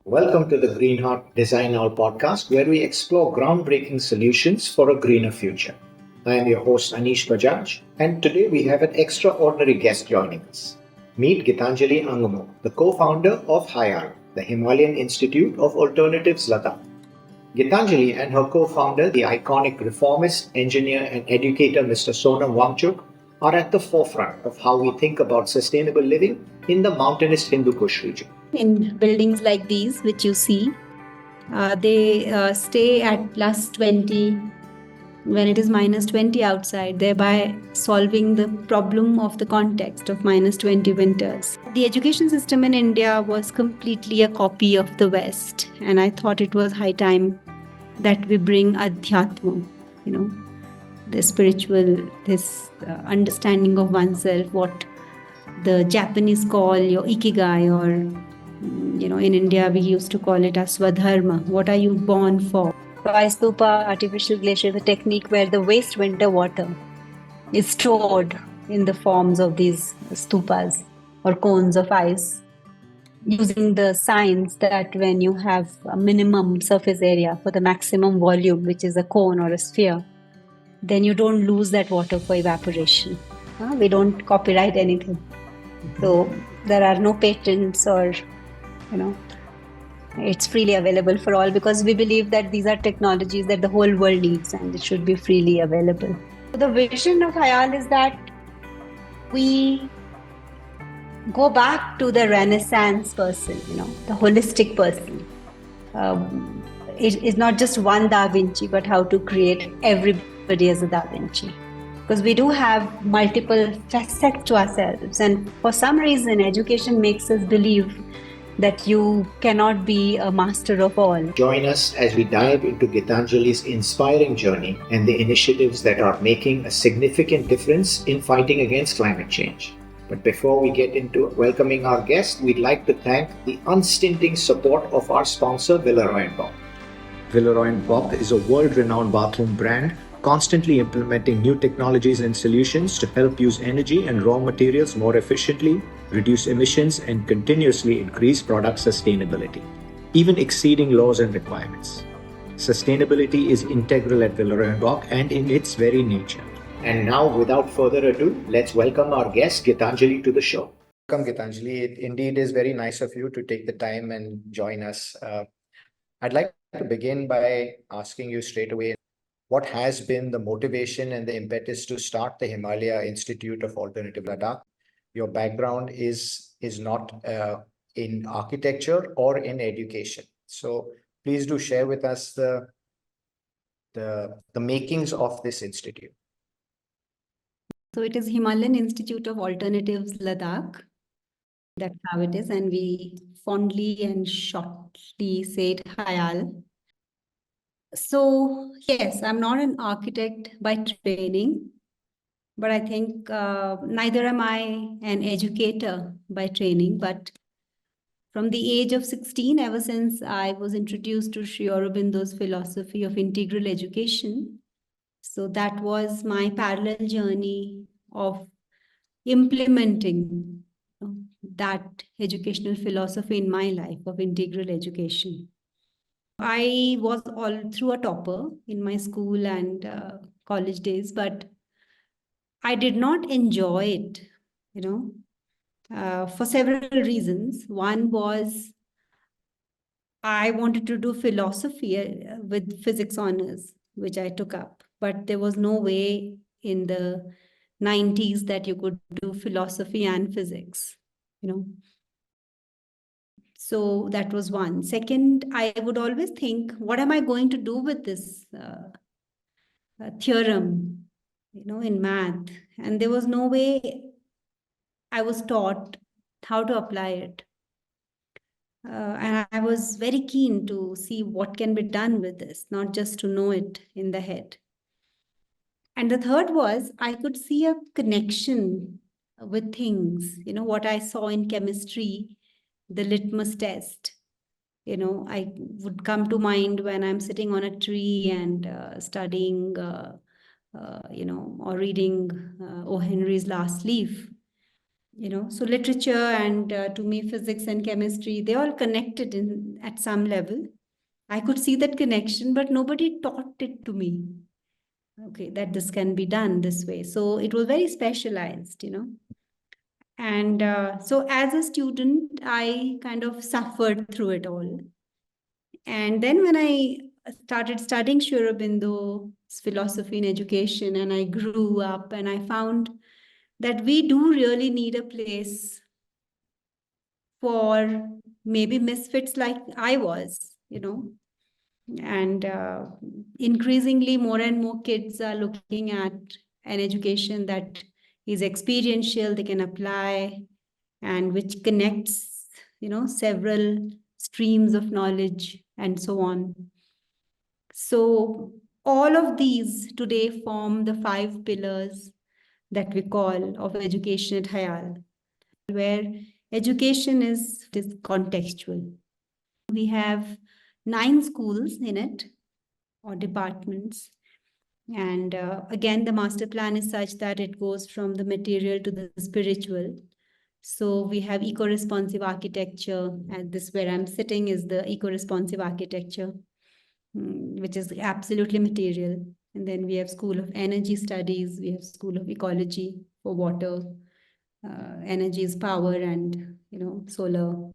Welcome to the Greenheart Design Now podcast, where we explore groundbreaking solutions for a greener future. I am your host Anish Bajaj, and today we have an extraordinary guest joining us. Meet Gitanjali Angmo, the co-founder of HIAL, the Himalayan Institute of Alternatives Ladakh. Gitanjali and her co-founder, the iconic reformist, engineer and educator Mr. Sonam Wangchuk, are at the forefront of how we think about sustainable living in the mountainous Hindu Kush region. In buildings like these, which you see, they stay at plus 20 when it is minus 20 outside, thereby solving the problem of the context of minus 20 winters. The education system in India was completely a copy of the West, and I thought it was high time that we bring Adhyatma, the spiritual, this understanding of oneself, what the Japanese call your ikigai, or in India we used to call it as swadharma. What are you born for? So Ice Stupa Artificial Glaciers is a technique where the waste winter water is stored in the forms of these stupas or cones of ice, using the science that when you have a minimum surface area for the maximum volume, which is a cone or a sphere, then you don't lose that water for evaporation. We don't copyright anything. So there are no patents or, it's freely available for all, because we believe that these are technologies that the whole world needs and it should be freely available. So the vision of HIAL is that we go back to the Renaissance person, the holistic person. It is not just one Da Vinci, but how to create everybody as a Da Vinci. Because we do have multiple facets to ourselves, and for some reason education makes us believe that you cannot be a master of all. Join us as we dive into Gitanjali's inspiring journey and the initiatives that are making a significant difference in fighting against climate change. But before we get into welcoming our guest, we'd like to thank the unstinting support of our sponsor, Villeroy & Boch. Villeroy & Boch is a world-renowned bathroom brand constantly implementing new technologies and solutions to help use energy and raw materials more efficiently, reduce emissions, and continuously increase product sustainability, even exceeding laws and requirements. Sustainability is integral at Villeroy & Boch and in its very nature. And now, without further ado, let's welcome our guest, Gitanjali, to the show. Welcome, Gitanjali. It indeed is very nice of you to take the time and join us. I'd like to begin by asking you straight away, what has been the motivation and the impetus to start the Himalaya Institute of Alternative Ladakh? Your background is not in architecture or in education. So please do share with us the makings of this institute. So it is Himalayan Institute of Alternatives Ladakh. That's how it is. And we fondly and shortly say it HIAL. So yes, I'm not an architect by training, but I think neither am I an educator by training. But from the age of 16, ever since I was introduced to Sri Aurobindo's philosophy of integral education, so that was my parallel journey of implementing that educational philosophy in my life of integral education. I was all through a topper in my school and college days, but I did not enjoy it, for several reasons. One was I wanted to do philosophy with physics honors, which I took up, but there was no way in the 90s that you could do philosophy and physics, So that was one. Second, I would always think, what am I going to do with this theorem, in math? And there was no way I was taught how to apply it. And I was very keen to see what can be done with this, not just to know it in the head. And the third was I could see a connection with things, what I saw in chemistry, the litmus test. I would come to mind when I'm sitting on a tree and studying, or reading O. Henry's Last Leaf. So literature and to me, physics and chemistry, they all connected at some level. I could see that connection, but nobody taught it to me. Okay, that this can be done this way. So it was very specialized. And so as a student, I kind of suffered through it all. And then when I started studying Sri Aurobindo's philosophy in education, and I grew up and I found that we do really need a place for maybe misfits like I was, and increasingly more and more kids are looking at an education that is experiential, they can apply, and which connects, several streams of knowledge and so on. So all of these today form the 5 pillars that we call of education at HIAL, where education is contextual. We have 9 schools in it, or departments. And again, the master plan is such that it goes from the material to the spiritual. So we have eco-responsive architecture, and this where I'm sitting is the eco-responsive architecture, which is absolutely material. And then we have School of Energy Studies, we have School of Ecology for water, energy is power, and solar.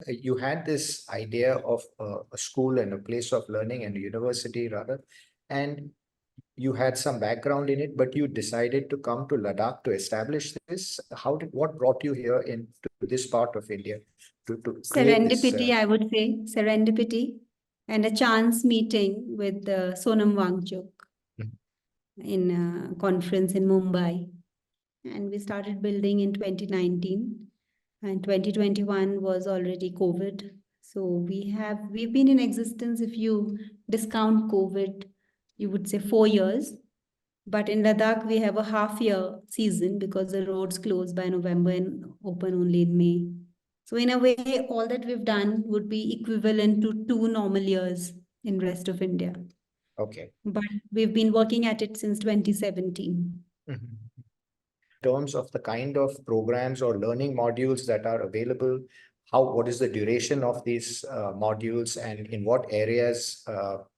You had this idea of a school and a place of learning and a university rather, and you had some background in it, but you decided to come to Ladakh to establish this. What brought you here into this part of India to create this? Serendipity, I would say, serendipity, and a chance meeting with Sonam Wangchuk in a conference in Mumbai. And we started building in 2019, and 2021 was already COVID. So we've been in existence, if you discount COVID, you would say 4 years. But in Ladakh, we have a half-year season because the roads close by November and open only in May. So in a way, all that we've done would be equivalent to 2 normal years in rest of India. Okay. But we've been working at it since 2017. In terms of the kind of programs or learning modules that are available, what is the duration of these modules, and in what areas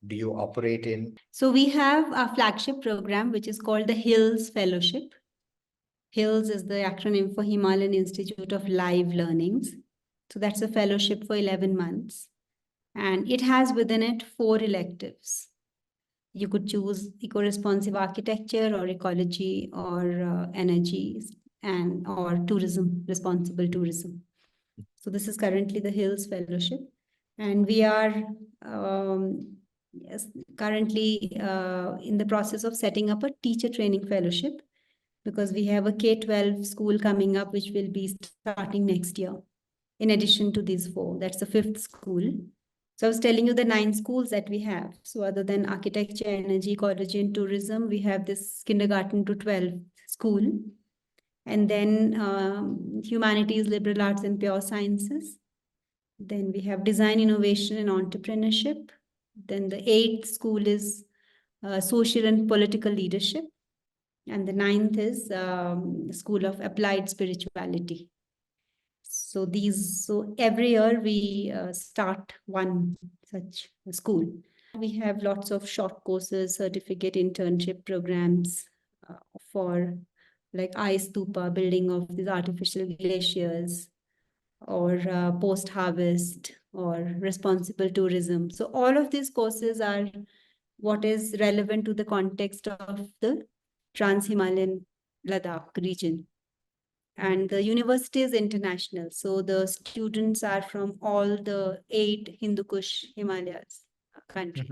do you operate in? So we have a flagship program, which is called the HILS Fellowship. HILS is the acronym for Himalayan Institute of Live Learnings. So that's a fellowship for 11 months. And it has within it 4 electives. You could choose eco-responsive architecture or ecology or energy or tourism, responsible tourism. So this is currently the HILS Fellowship. And we are currently in the process of setting up a teacher training fellowship, because we have a K-12 school coming up, which will be starting next year. In addition to these 4, that's the 5th school. So I was telling you the 9 schools that we have. So other than architecture, energy, ecology, and tourism, we have this kindergarten to 12 school. And then humanities, liberal arts, and pure sciences. Then we have design, innovation, and entrepreneurship. Then the 8th school is social and political leadership. And the 9th is School of Applied Spirituality. So every year we start one such school. We have lots of short courses, certificate, internship programs for like Ice Stupa, building of these artificial glaciers, or post-harvest, or responsible tourism. So all of these courses are what is relevant to the context of the Trans-Himalayan Ladakh region. And the university is international. So the students are from all the 8 Hindu Kush Himalayas countries.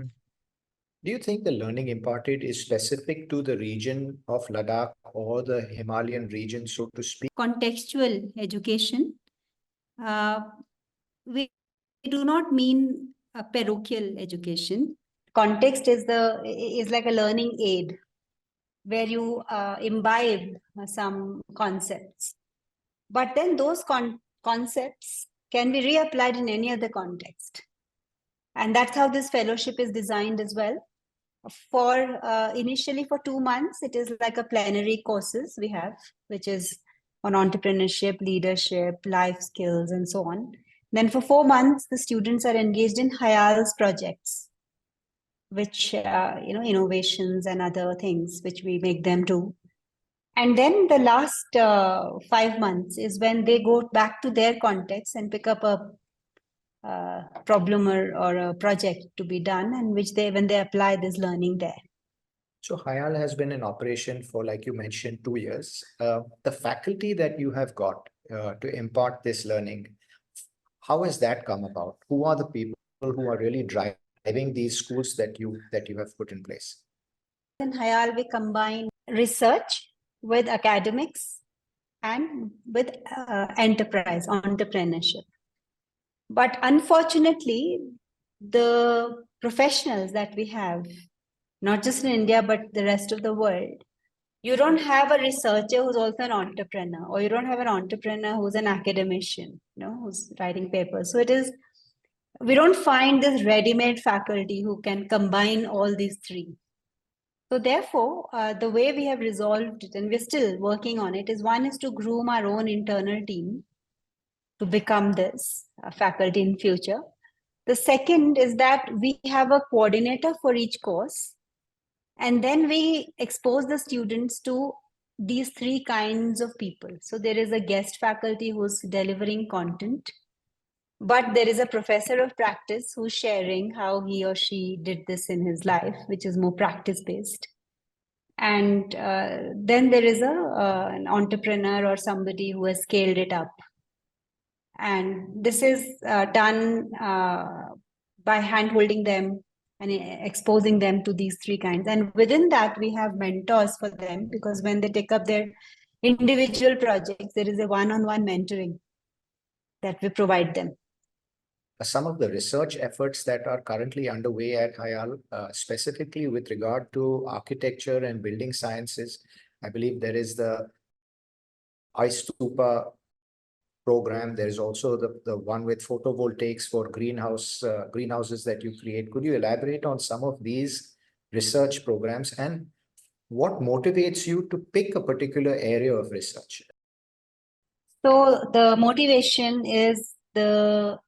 Do you think the learning imparted is specific to the region of Ladakh or the Himalayan region, so to speak? Contextual education. We do not mean a parochial education. Context is like a learning aid where you imbibe some concepts. But then those concepts can be reapplied in any other context. And that's how this fellowship is designed as well. Initially for 2 months, it is like a plenary courses we have, which is on entrepreneurship, leadership, life skills, and so on. Then for 4 months, the students are engaged in HIAL's projects, which, innovations and other things which we make them do. And then the last 5 months is when they go back to their context and pick up a problem or a project to be done, and when they apply this learning there. So HIAL has been in operation for, like you mentioned, 2 years. The faculty that you have got to impart this learning, how has that come about? Who are the people who are really driving these schools that you have put in place? In HIAL, we combine research with academics and with enterprise, entrepreneurship. But unfortunately, the professionals that we have, not just in India, but the rest of the world, you don't have a researcher who's also an entrepreneur, or you don't have an entrepreneur who's an academician, who's writing papers. So we don't find this ready-made faculty who can combine all these three. So therefore, the way we have resolved it, and we're still working on it, is one is to groom our own internal team to become this faculty in future. The second is that we have a coordinator for each course, and then we expose the students to these three kinds of people. So there is a guest faculty who's delivering content, but there is a professor of practice who's sharing how he or she did this in his life, which is more practice-based. And then there is an entrepreneur or somebody who has scaled it up. And this is done by hand-holding them and exposing them to these three kinds. And within that, we have mentors for them, because when they take up their individual projects, there is a one-on-one mentoring that we provide them. Some of the research efforts that are currently underway at HIAL, specifically with regard to architecture and building sciences, I believe there is the Ice Stupa program. There is also the one with photovoltaics for greenhouses that you create. Could you elaborate on some of these research programs, and what motivates you to pick a particular area of research? So the motivation is the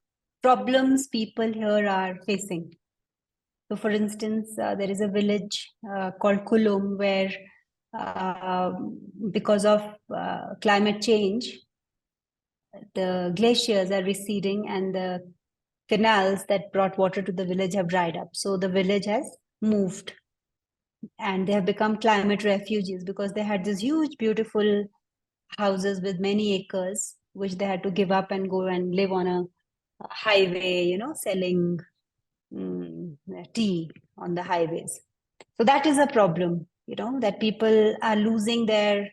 problems people here are facing. So for instance, there is a village called Kulum where because of climate change, the glaciers are receding and the canals that brought water to the village have dried up. So the village has moved and they have become climate refugees, because they had these huge, beautiful houses with many acres, which they had to give up and go and live on a highway, selling tea on the highways. So that is a problem, that people are losing their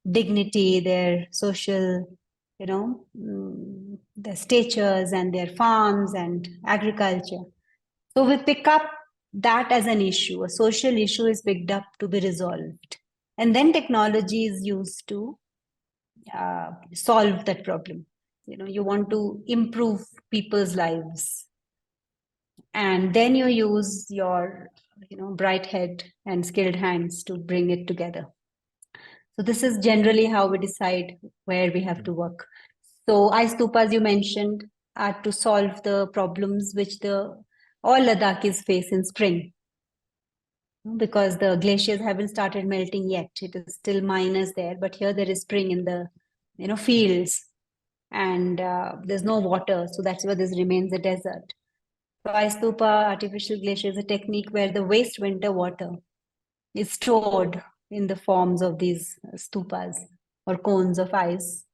dignity, their social, their statures and their farms and agriculture. So we pick up that as an issue. A social issue is picked up to be resolved. And then technology is used to solve that problem. You want to improve people's lives. And then you use your, bright head and skilled hands to bring it together. So this is generally how we decide where we have to work. So Ice Stupa, as you mentioned, are to solve the problems which all Ladakhis face in spring, because the glaciers haven't started melting yet. It is still minus there, but here there is spring in the fields, and there's no water, so that's why this remains a desert. So Ice Stupa Artificial Glaciers is a technique where the waste winter water is stored in the forms of these stupas or cones of ice,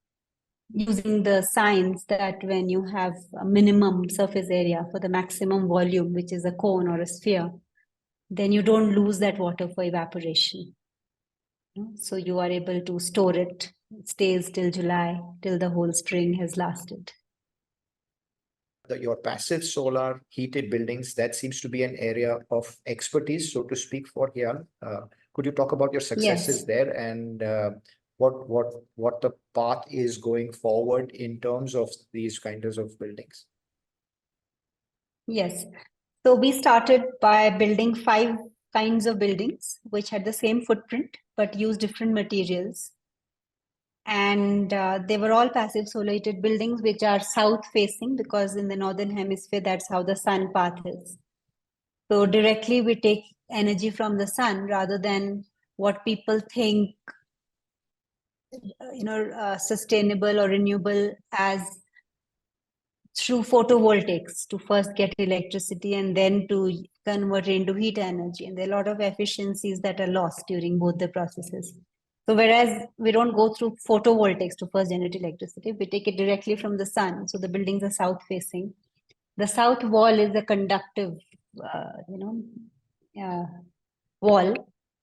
using the science that when you have a minimum surface area for the maximum volume, which is a cone or a sphere, then you don't lose that water for evaporation. So you are able to store it. It stays till July, till the whole spring has lasted. Your passive solar heated buildings, that seems to be an area of expertise, so to speak, for HIAL. Could you talk about your successes there, and what the path is going forward in terms of these kinds of buildings? Yes. So we started by building 5 kinds of buildings which had the same footprint but used different materials. And they were all passive solar heated buildings which are south facing, because in the northern hemisphere that's how the sun path is. So directly we take energy from the sun, rather than what people think sustainable or renewable as through photovoltaics, to first get electricity and then to convert it into heat energy. And there are a lot of efficiencies that are lost during both the processes. So whereas we don't go through photovoltaics to first generate electricity, we take it directly from the sun. So the buildings are south facing. The south wall is a conductive, wall,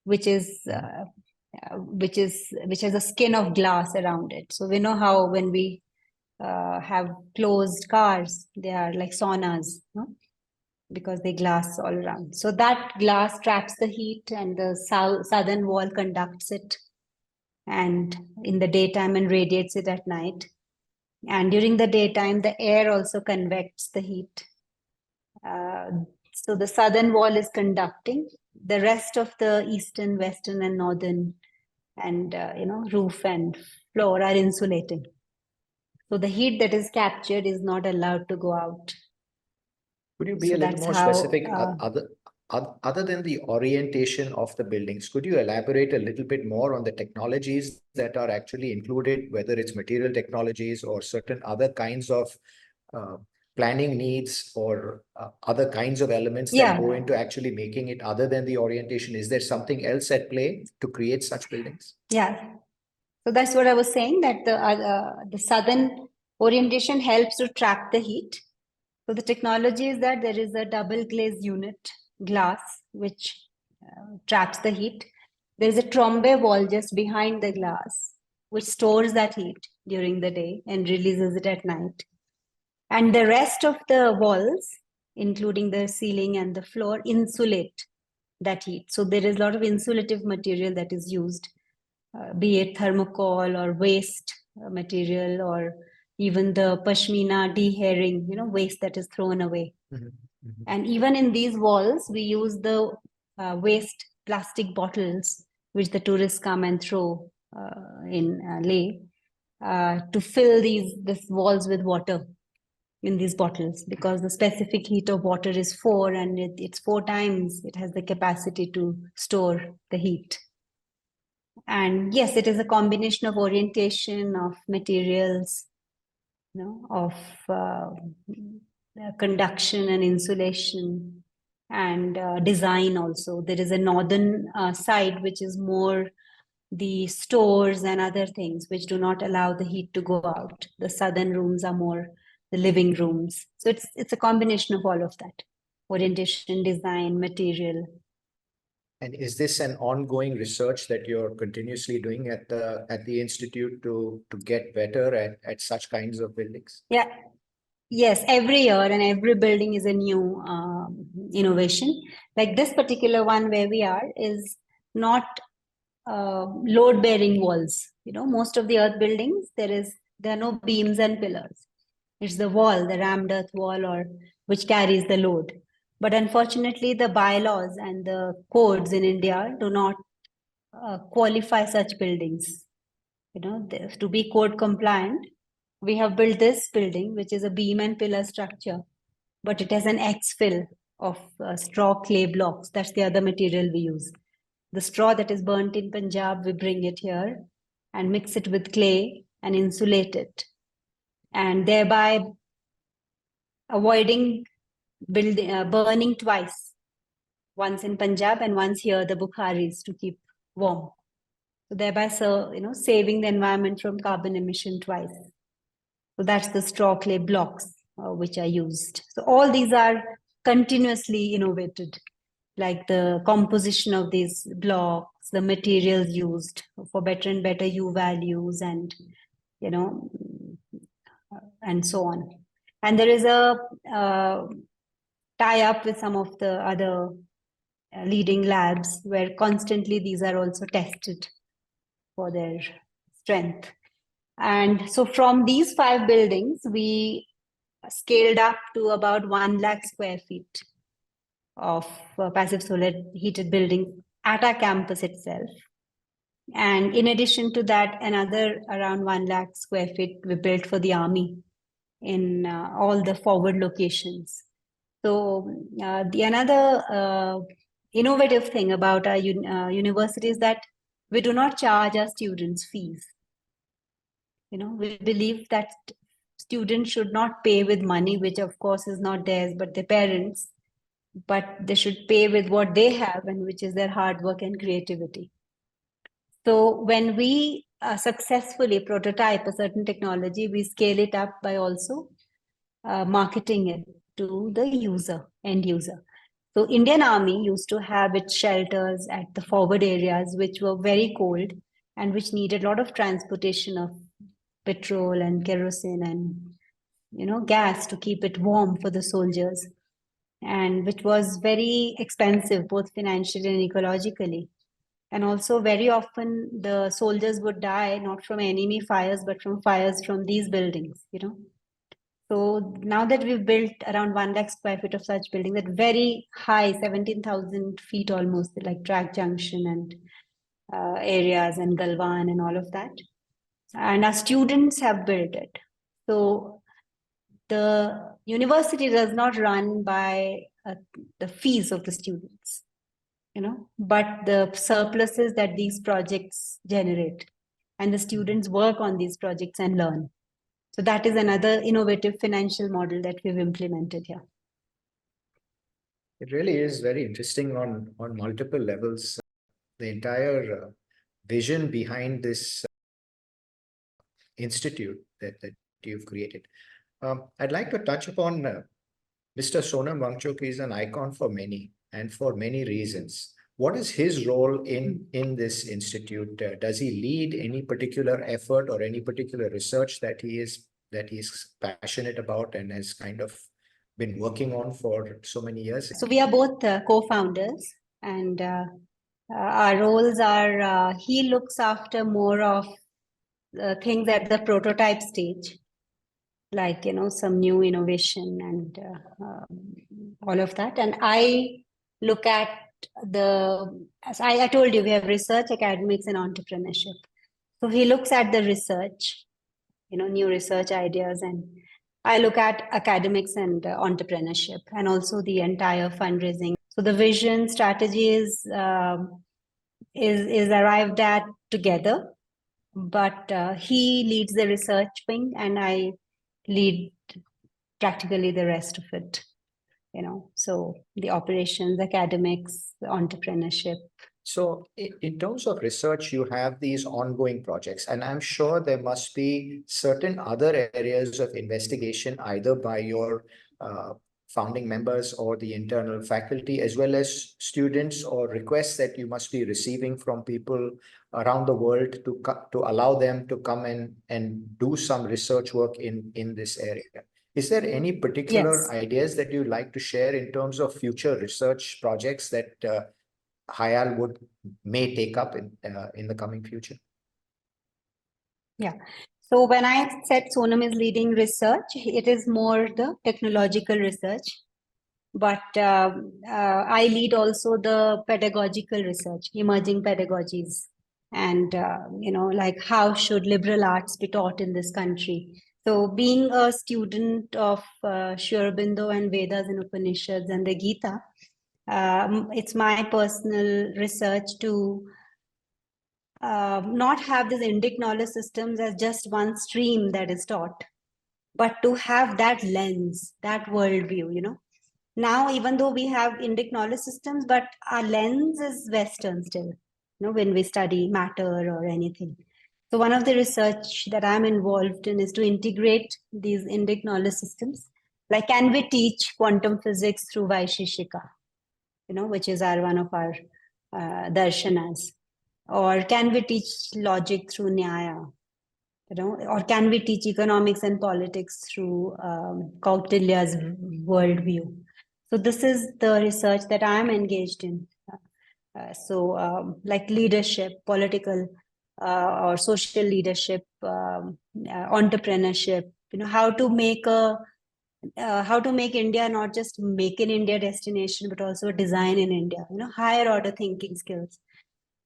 which has a skin of glass around it. So we know how when we have closed cars, they are like saunas, no? Because they glass all around. So that glass traps the heat, and the southern wall conducts it, and in the daytime, and radiates it at night. And during the daytime, the air also convects the heat. So the southern wall is conducting. The rest of the eastern, western, and northern, and roof and floor are insulating. So the heat that is captured is not allowed to go out. Could you be a little more specific? Other than the orientation of the buildings, could you elaborate a little bit more on the technologies that are actually included, whether it's material technologies or certain other kinds of planning needs, or other kinds of elements that go into actually making it, other than the orientation? Is there something else at play to create such buildings? Yeah. So that's what I was saying, that the southern orientation helps to trap the heat. So the technology is that there is a double glazed unit, glass, which traps the heat. There is a trombe wall just behind the glass, which stores that heat during the day and releases it at night. And the rest of the walls, including the ceiling and the floor, insulate that heat. So there is a lot of insulative material that is used, be it thermocol or waste material, or even the pashmina dehairing, waste that is thrown away. Mm-hmm. Mm-hmm. And even in these walls, we use the waste plastic bottles, which the tourists come and throw in Leh, to fill these walls with water in these bottles, because the specific heat of water is 4, and it's 4 times, it has the capacity to store the heat. And yes, it is a combination of orientation, of materials, of conduction and insulation, and design also. There is a northern side, which is more the stores and other things, which do not allow the heat to go out. The southern rooms are more the living rooms. So it's a combination of all of that: orientation, design, material. And is this an ongoing research that you're continuously doing at the institute to get better at such kinds of buildings? Yeah. Yes, every year, and every building is a new innovation. Like this particular one where we are is not load-bearing walls. Most of the earth buildings, there are no beams and pillars. It's the wall, the rammed earth wall, or which carries the load. But unfortunately, the bylaws and the codes in India do not qualify such buildings. To be code compliant, we have built this building, which is a beam and pillar structure, but it has an exfill of straw clay blocks. That's the other material we use. The straw that is burnt in Punjab, we bring it here and mix it with clay and insulate it, and thereby avoiding burning twice, once in Punjab and once here, the Bukharis, to keep warm. So thereby, saving the environment from carbon emission twice. So that's the straw clay blocks which are used. So all these are continuously innovated, like the composition of these blocks, the materials used for better and better U values, and and so on. And there is a tie-up with some of the other leading labs where constantly these are also tested for their strength. And so from these 5 buildings, we scaled up to about 1 lakh square feet of passive solar heated building at our campus itself. And in addition to that, another around 1 lakh square feet we built for the army in all the forward locations. So the another innovative thing about our university is that we do not charge our students fees. We believe that students should not pay with money, which of course is not theirs, but their parents, but they should pay with what they have, and which is their hard work and creativity. So when we successfully prototype a certain technology, we scale it up by also marketing it to the end user. So Indian Army used to have its shelters at the forward areas, which were very cold and which needed a lot of transportation of petrol and kerosene and gas to keep it warm for the soldiers, and which was very expensive both financially and ecologically. And also very often the soldiers would die not from enemy fires but from fires from these buildings. So now that we've built around 1 lakh square feet of such buildings at very high, 17,000 feet almost, like Track Junction and areas and Galwan and all of that. And our students have built it. So the university does not run by the fees of the students, but the surpluses that these projects generate. And the students work on these projects and learn. So that is another innovative financial model that we've implemented here. It really is very interesting on multiple levels. The entire vision behind this institute that you've created. I'd like to touch upon Mr. Sonam Wangchuk is an icon for many and for many reasons. What is his role in this institute? Does he lead any particular effort or any particular research that he is passionate about and has kind of been working on for so many years? So we are both co-founders, and our roles are he looks after more of things at the prototype stage, like some new innovation and all of that, and I look at as I told you, we have research, academics, and entrepreneurship. So he looks at the research, new research ideas, and I look at academics and entrepreneurship, and also the entire fundraising. So the vision strategy is arrived at together, but he leads the research wing and I lead practically the rest of it. So the operations, academics, entrepreneurship. So in terms of research, you have these ongoing projects, and I'm sure there must be certain other areas of investigation, either by your founding members or the internal faculty, as well as students, or requests that you must be receiving from people around the world to allow them to come in and do some research work in this area. Is there any particular ideas that you'd like to share in terms of future research projects that HIAL may take up in the coming future? Yeah. So when I said Sonam is leading research, it is more the technological research, but I lead also the pedagogical research, emerging pedagogies, and like how should liberal arts be taught in this country. So being a student of Sri Aurobindo and Vedas and Upanishads and the Gita, it's my personal research to not have these Indic knowledge systems as just one stream that is taught, but to have that lens, that worldview. Now, even though we have Indic knowledge systems, but our lens is Western still, when we study matter or anything. So one of the research that I'm involved in is to integrate these Indic knowledge systems. Like, can we teach quantum physics through Vaisheshika, which is one of our darshanas? Or can we teach logic through Nyaya? Or can we teach economics and politics through Kautilya's worldview? So this is the research that I'm engaged in. Like leadership, political or social leadership, entrepreneurship, how to make India not just make in India destination, but also a design in India, higher order thinking skills.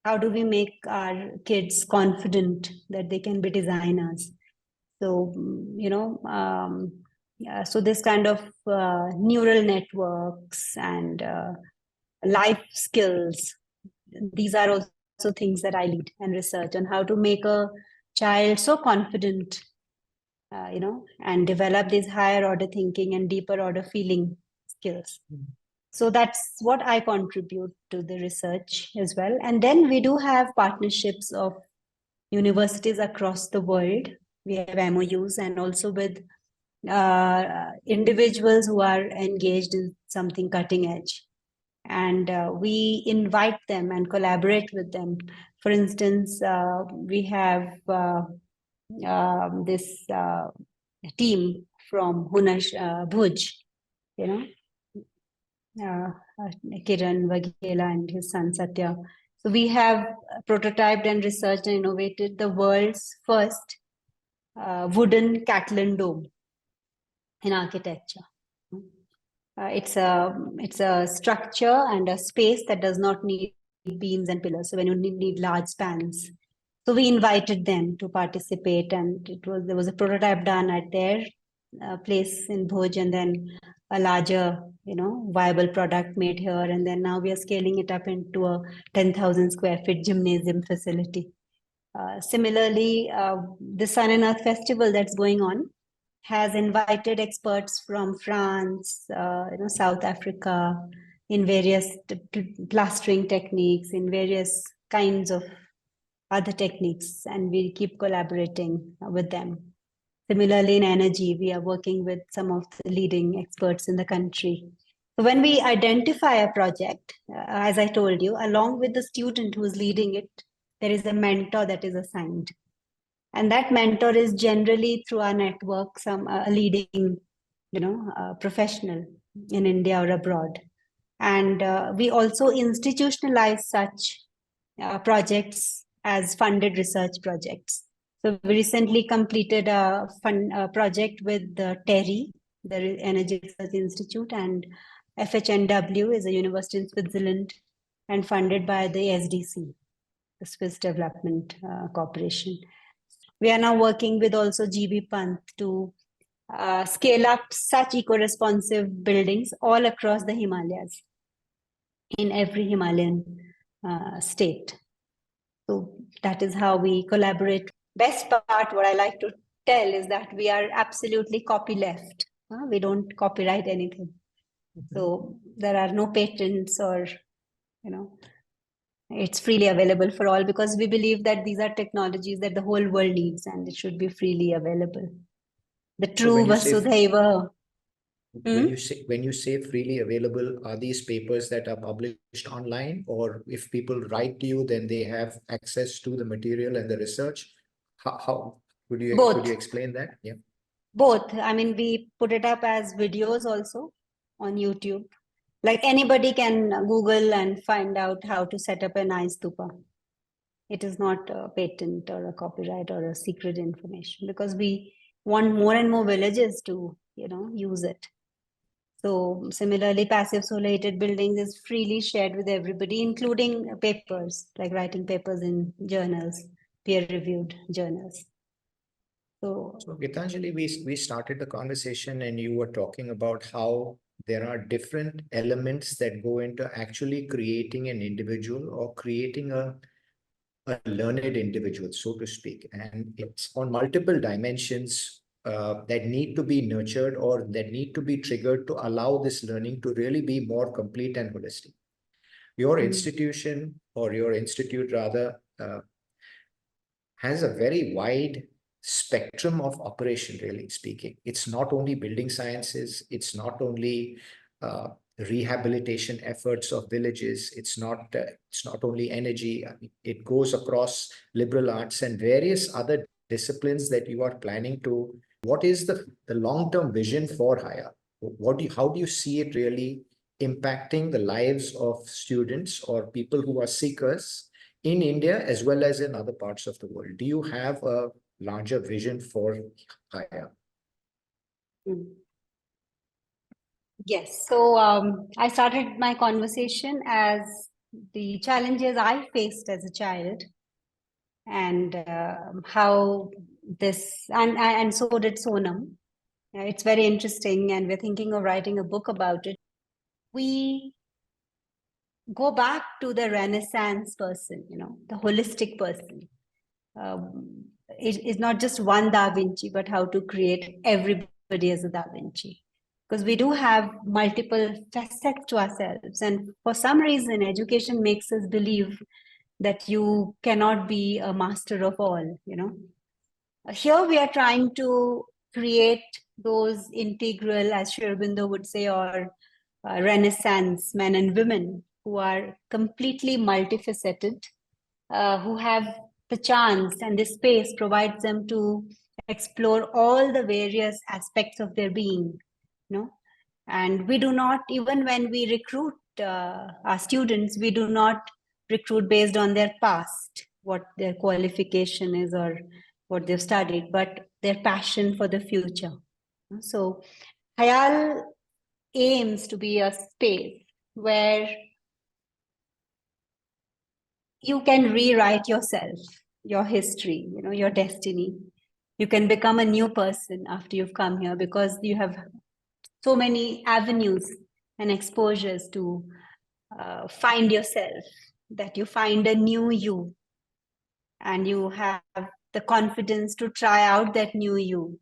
how do we make our kids confident that they can be designers? So, so this kind of neural networks and life skills, these are also things that I lead and research on how to make a child so confident, and develop these higher order thinking and deeper order feeling skills. So that's what I contribute to the research as well. And then we do have partnerships of universities across the world. We have MOUs and also with individuals who are engaged in something cutting edge. And we invite them and collaborate with them. For instance, we have this team from Boch, Kiran Vaghela and his son Satya. So we have prototyped and researched and innovated the world's first wooden Catalan dome in architecture. It's a structure and a space that does not need beams and pillars. So when you need large spans, so we invited them to participate, and there was a prototype done at their place in Bhuj, and then a larger, viable product made here, and then now we are scaling it up into a 10,000 square feet gymnasium facility. Similarly, the Sun and Earth Festival that's going on has invited experts from France, South Africa, in various plastering techniques, in various kinds of other techniques, and we keep collaborating with them. Similarly, in energy, we are working with some of the leading experts in the country. So when we identify a project, as I told you, along with the student who's leading it, there is a mentor that is assigned. And that mentor is generally through our network, a leading, professional in India or abroad. And we also institutionalize such projects as funded research projects. So we recently completed a project with TERI, the Energy Research Institute, and FHNW is a university in Switzerland and funded by the SDC, the Swiss Development Corporation. We are now working with also GB Pant to scale up such eco-responsive buildings all across the Himalayas, in every Himalayan state. So that is how we collaborate. Best part, what I like to tell, is that we are absolutely copyleft. We don't copyright anything. So there are no patents or, it's freely available for all, because we believe that these are technologies that the whole world needs and it should be freely available. The true Vasudhaiva. When you say freely available, are these papers that are published online, or if people write to you, then they have access to the material and the research? How could you explain that? Yeah. Both. I mean, we put it up as videos also on YouTube. Like anybody can Google and find out how to set up an Ice Stupa. It is not a patent or a copyright or a secret information, because we want more and more villages to, use it. So similarly, passive solar heated buildings is freely shared with everybody, including papers, like writing papers in journals, peer-reviewed journals. So Gitanjali, we started the conversation and you were talking about how there are different elements that go into actually creating an individual or creating a learned individual, so to speak. And it's on multiple dimensions that need to be nurtured or that need to be triggered to allow this learning to really be more complete and holistic. Your institution, or your institute rather, has a very wide spectrum of operation, really speaking. It's not only building sciences, it's not only rehabilitation efforts of villages, it's not only energy. I mean, it goes across liberal arts and various other disciplines that you are planning to. What is the long-term vision for HIAL? How do you see it really impacting the lives of students or people who are seekers in India as well as in other parts of the world? Do you have a larger vision for HIAL? Yes. So I started my conversation as the challenges I faced as a child, and how this, and so did Sonam. It's very interesting, and we're thinking of writing a book about it. We go back to the Renaissance person, the holistic person. It's not just one Da Vinci, but how to create everybody as a Da Vinci. Because we do have multiple facets to ourselves. And for some reason, education makes us believe that you cannot be a master of all, Here we are trying to create those integral, as Sri Aurobindo would say, or Renaissance men and women who are completely multifaceted, who have the chance, and this space provides them to explore all the various aspects of their being, And we do not, even when we recruit our students, we do not recruit based on their past, what their qualification is or what they've studied, but their passion for the future. So HIAL aims to be a space where you can rewrite yourself, your history, your destiny. You can become a new person after you've come here because you have so many avenues and exposures to find yourself, that you find a new you and you have the confidence to try out that new you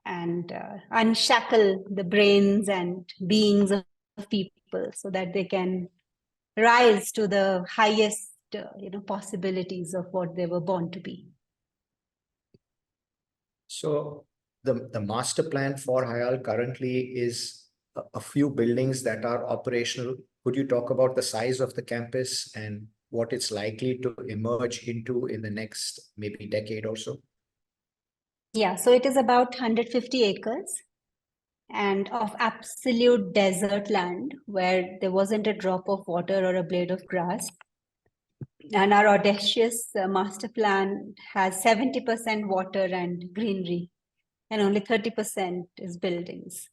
and unshackle the brains and beings of people so that they can rise to the highest possibilities of what they were born to be. So the master plan for HIAL currently is a few buildings that are operational. Could you talk about the size of the campus and what it's likely to emerge into in the next maybe decade or so? Yeah, so it is about 150 acres and of absolute desert land where there wasn't a drop of water or a blade of grass. And our audacious master plan has 70% water and greenery, and only 30% is buildings.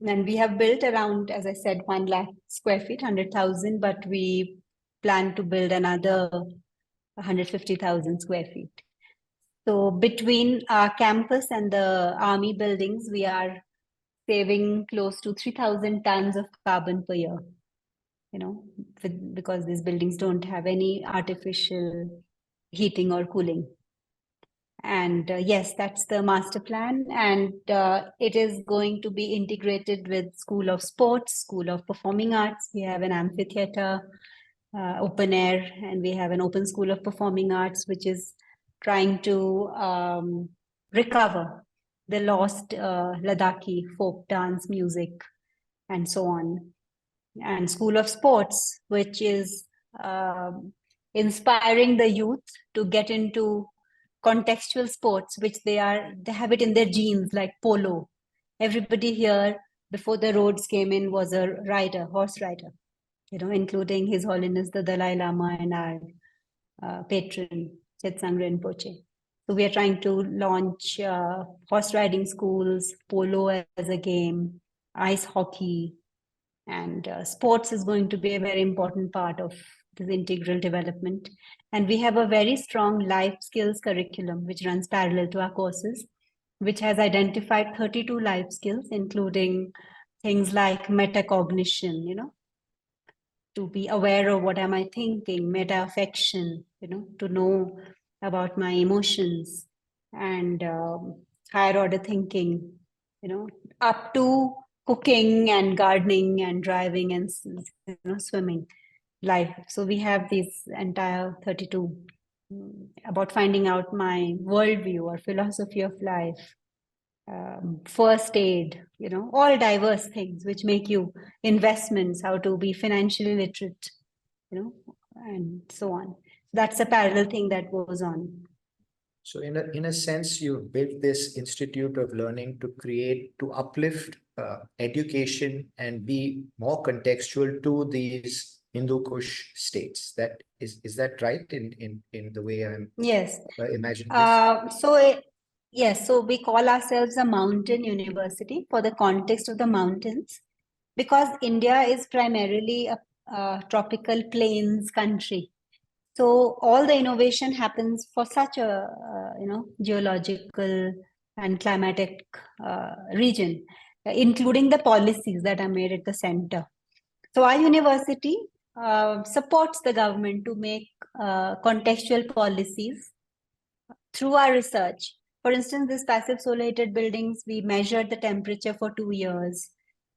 And we have built around, as I said, 1 lakh square feet, 100,000, but we plan to build another 150,000 square feet. So between our campus and the army buildings, we are saving close to 3,000 tons of carbon per year, because these buildings don't have any artificial heating or cooling. And yes, that's the master plan. And it is going to be integrated with School of Sports, School of Performing Arts. We have an amphitheater, open air, and we have an open School of Performing Arts, which is trying to recover the lost Ladakhi folk dance music and so on. And School of Sports, which is inspiring the youth to get into contextual sports, which they have it in their genes, like polo. Everybody here before the roads came in was a rider, horse rider, including His Holiness the Dalai Lama and our patron, Chetsang Rinpoche. So we are trying to launch horse riding schools, polo as a game, ice hockey, and sports is going to be a very important part of this integral development. And we have a very strong life skills curriculum, which runs parallel to our courses, which has identified 32 life skills, including things like metacognition, to be aware of what am I thinking, meta-affection, to know about my emotions, and higher order thinking, up to cooking and gardening and driving and swimming life. So we have these entire 32 about finding out my worldview or philosophy of life, first aid, all diverse things which make you investments, how to be financially literate, and so on. That's a parallel thing that goes on. So in a sense, you built this Institute of Learning to uplift education and be more contextual to these Hindu Kush states. Is that right in the way I'm imagining this? Yes, so we call ourselves a mountain university for the context of the mountains, because India is primarily a tropical plains country. So all the innovation happens for such a geological and climatic region, including the policies that are made at the center. So our university supports the government to make contextual policies through our research. For instance, this passive solar heated buildings, we measured the temperature for 2 years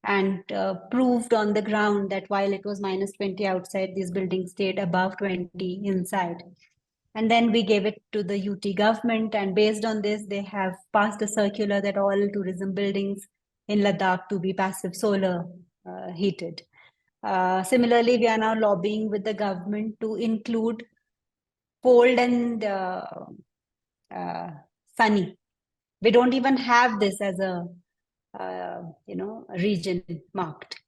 and proved on the ground that while it was minus 20 outside, these buildings stayed above 20 inside. And then we gave it to the UT government, and based on this, they have passed a circular that all tourism buildings in Ladakh to be passive solar heated. Similarly, we are now lobbying with the government to include cold and sunny. We don't even have this as a region marked.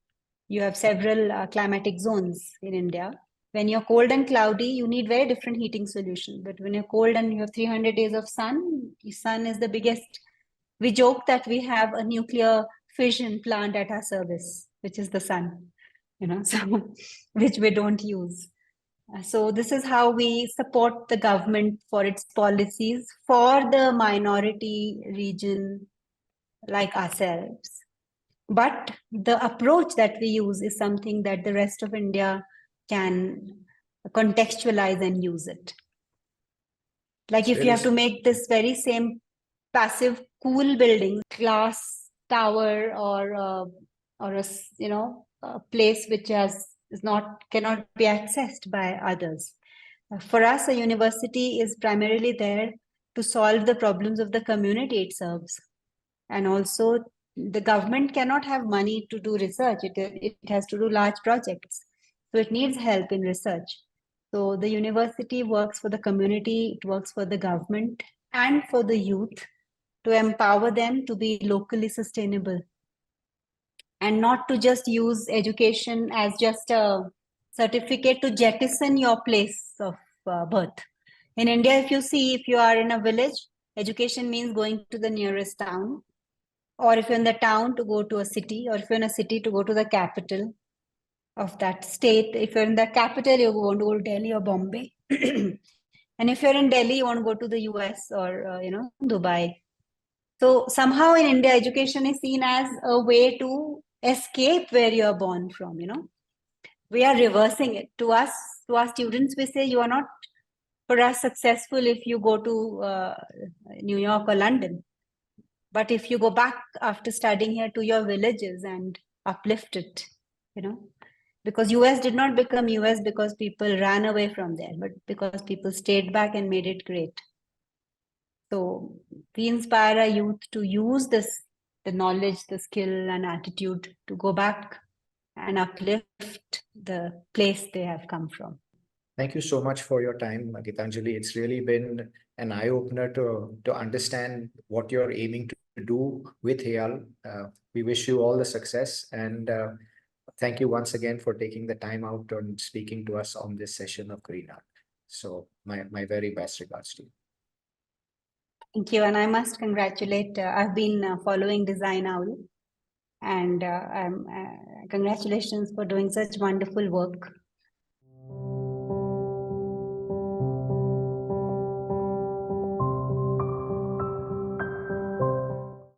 You have several climatic zones in India. When you're cold and cloudy, you need very different heating solutions. But when you're cold and you have 300 days of sun, the sun is the biggest. We joke that we have a nuclear fission plant at our service, which is the sun, so which we don't use. So this is how we support the government for its policies for the minority region like ourselves. But the approach that we use is something that the rest of India can contextualize and use it. Like if you have to make this very same passive cool building, glass tower, or a place which cannot be accessed by others. For us, a university is primarily there to solve the problems of the community it serves. And also, the government cannot have money to do research. It has to do large projects. So it needs help in research. So the university works for the community, it works for the government and for the youth to empower them to be locally sustainable and not to just use education as just a certificate to jettison your place of birth. In India, if you are in a village, education means going to the nearest town, or if you're in the town, to go to a city, or if you're in a city, to go to the capital of that state. If you're in the capital, you want to go to Delhi or Bombay. And if you're in Delhi, you want to go to the US or Dubai. So somehow in India, education is seen as a way to escape where you are born from. We are reversing it. To our students, we say you are not, for us, successful if you go to New York or London. But if you go back after studying here to your villages and uplift it, because US did not become US because people ran away from there, but because people stayed back and made it great. So we inspire our youth to use the knowledge, the skill and attitude to go back and uplift the place they have come from. Thank you so much for your time, Gitanjali. It's really been an eye-opener to understand what you're aiming to do with HIAL. We wish you all the success, and thank you once again for taking the time out and speaking to us on this session of Greenheart. So my very best regards to you. Thank you, and I must congratulate. I've been following Design Owl, and congratulations for doing such wonderful work.